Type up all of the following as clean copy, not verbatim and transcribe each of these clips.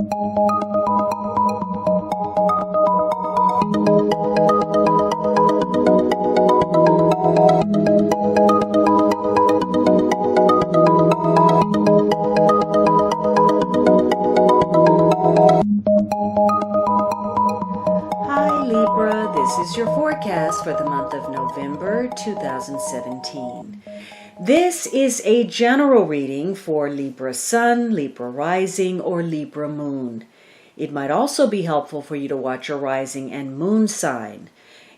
Hi Libra, this is your forecast for the month of November 2017. This is a general reading for Libra Sun, Libra Rising, or Libra Moon. It might also be helpful for you to watch your rising and moon sign.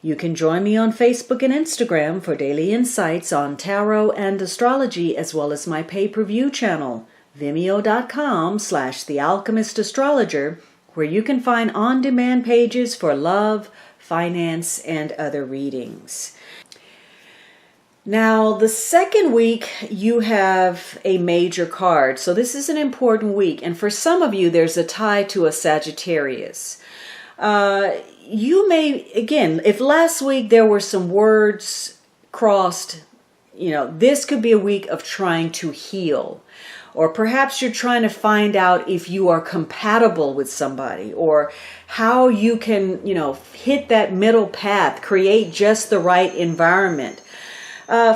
You can join me on Facebook and Instagram for daily insights on tarot and astrology, as well as my pay-per-view channel, vimeo.com/thealchemistastrologer, where you can find on-demand pages for love, finance, and other readings. Now, the second week, you have a major card. So this is an important week. And for some of you, there's a tie to a Sagittarius. You may, again, if last week there were some words crossed, this could be a week of trying to heal. Or perhaps you're trying to find out if you are compatible with somebody, or how you can, hit that middle path, create just the right environment.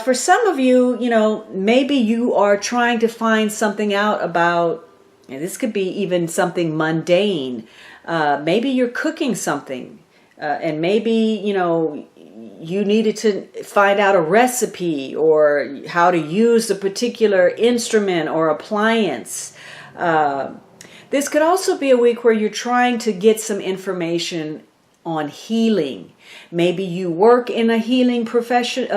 For some of you, maybe you are trying to find something out about, and this could be even something mundane. Maybe you're cooking something, and maybe, you needed to find out a recipe or how to use a particular instrument or appliance. This could also be a week where you're trying to get some information on healing. Maybe you work in a healing profession,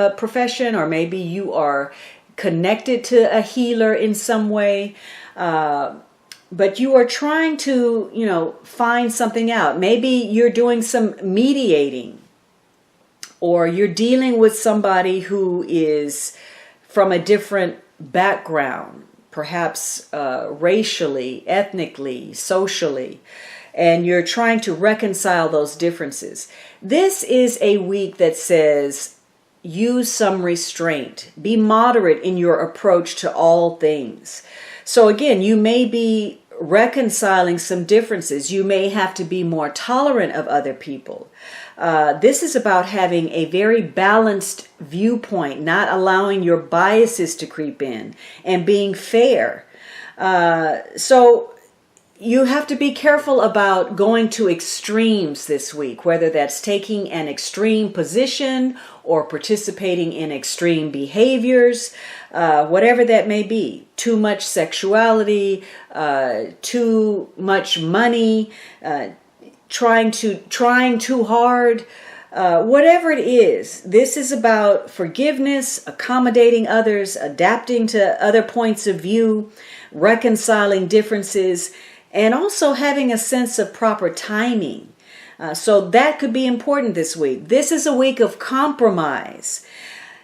or maybe you are connected to a healer in some way. But you are trying to, find something out. Maybe you're doing some mediating, or you're dealing with somebody who is from a different background, perhaps racially, ethnically, socially, and you're trying to reconcile those differences. This is a week that says, use some restraint. Be moderate in your approach to all things. So again, you may be reconciling some differences. You may have to be more tolerant of other people. This is about having a very balanced viewpoint, not allowing your biases to creep in, and being fair. So you have to be careful about going to extremes this week, whether that's taking an extreme position or participating in extreme behaviors, whatever that may be. Too much sexuality, too much money, trying too hard, whatever it is. This is about forgiveness, accommodating others, adapting to other points of view, reconciling differences, and also having a sense of proper timing. So that could be important this week. This is a week of compromise.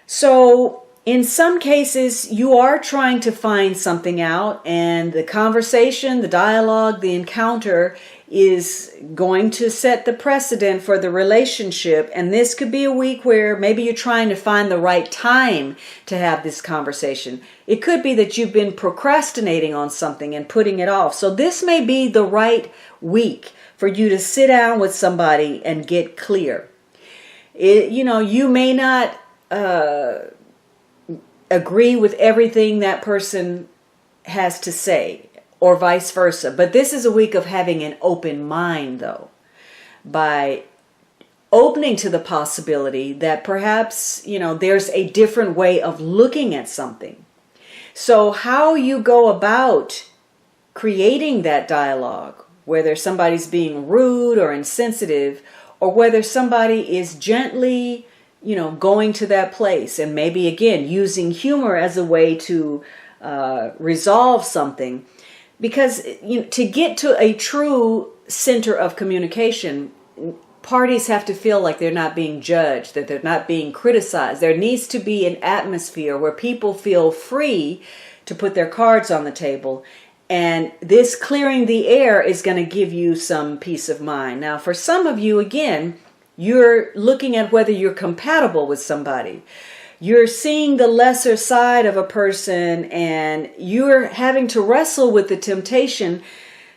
So in some cases, you are trying to find something out, and the conversation, the dialogue, the encounter is going to set the precedent for the relationship. And this could be a week where maybe you're trying to find the right time to have this conversation. It could be that you've been procrastinating on something and putting it off. So this may be the right week for you to sit down with somebody and get clear. You may not agree with everything that person has to say, or vice versa. But this is a week of having an open mind, though, by opening to the possibility that perhaps, there's a different way of looking at something. So how you go about creating that dialogue, whether somebody's being rude or insensitive, or whether somebody is gently, going to that place, and maybe, again, using humor as a way to resolve something. Because to get to a true center of communication, parties have to feel like they're not being judged, that they're not being criticized. There needs to be an atmosphere where people feel free to put their cards on the table. And this clearing the air is going to give you some peace of mind. Now, for some of you, again, you're looking at whether you're compatible with somebody. You're seeing the lesser side of a person, and you're having to wrestle with the temptation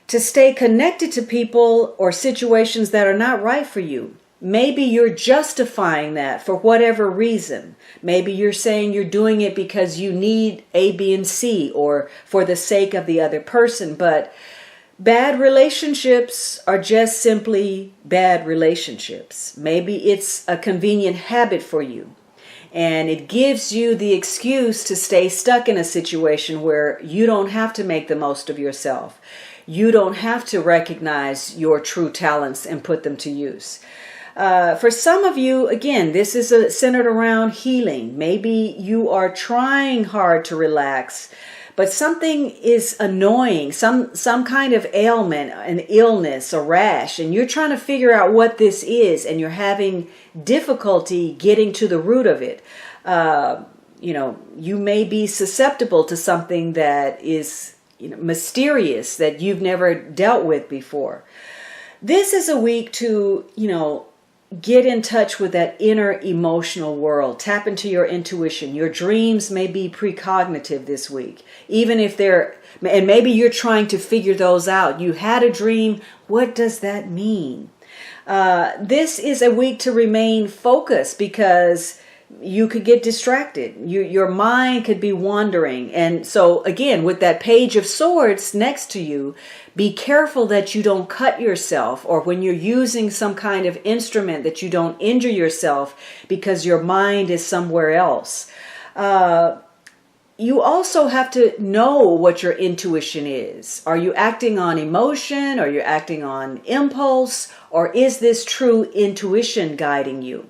to stay connected to people or situations that are not right for you. Maybe you're justifying that for whatever reason. Maybe you're saying you're doing it because you need A, B, and C, or for the sake of the other person. But bad relationships are just simply bad relationships. Maybe it's a convenient habit for you, and it gives you the excuse to stay stuck in a situation where you don't have to make the most of yourself. You don't have to recognize your true talents and put them to use. For some of you, again, this is centered around healing. Maybe you are trying hard to relax, but something is annoying, some kind of ailment, an illness, a rash, and you're trying to figure out what this is, and you're having difficulty getting to the root of it. You may be susceptible to something that is mysterious that you've never dealt with before. This is a week to, get in touch with that inner emotional world. Tap into your intuition. Your dreams may be precognitive this week, even if and maybe you're trying to figure those out. You had a dream. What does that mean? This is a week to remain focused because you could get distracted. Your mind could be wandering. And so again, with that Page of Swords next to you, be careful that you don't cut yourself, or when you're using some kind of instrument that you don't injure yourself because your mind is somewhere else. You also have to know what your intuition is. Are you acting on emotion? Are you acting on impulse? Or is this true intuition guiding you?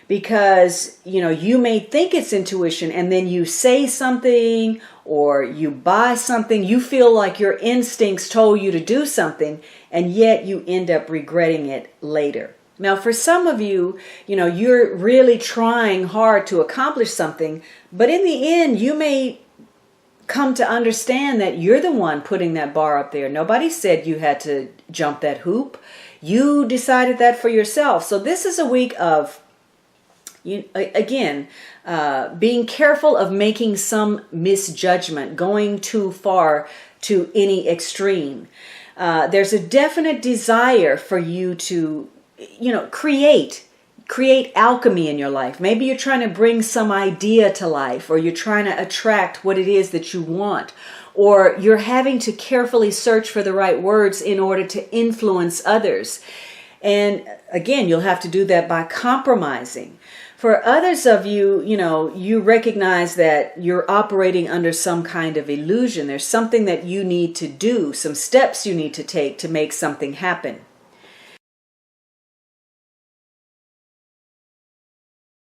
Because, you may think it's intuition, and then you say something or you buy something. You feel like your instincts told you to do something, and yet you end up regretting it later. Now, for some of you, you're really trying hard to accomplish something, but in the end, you may come to understand that you're the one putting that bar up there. Nobody said you had to jump that hoop. You decided that for yourself. So this is a week of being careful of making some misjudgment, going too far to any extreme. There's a definite desire for you to, create alchemy in your life. Maybe you're trying to bring some idea to life, or you're trying to attract what it is that you want, or you're having to carefully search for the right words in order to influence others. And again, you'll have to do that by compromising. For others of you, you recognize that you're operating under some kind of illusion. There's something that you need to do, some steps you need to take to make something happen.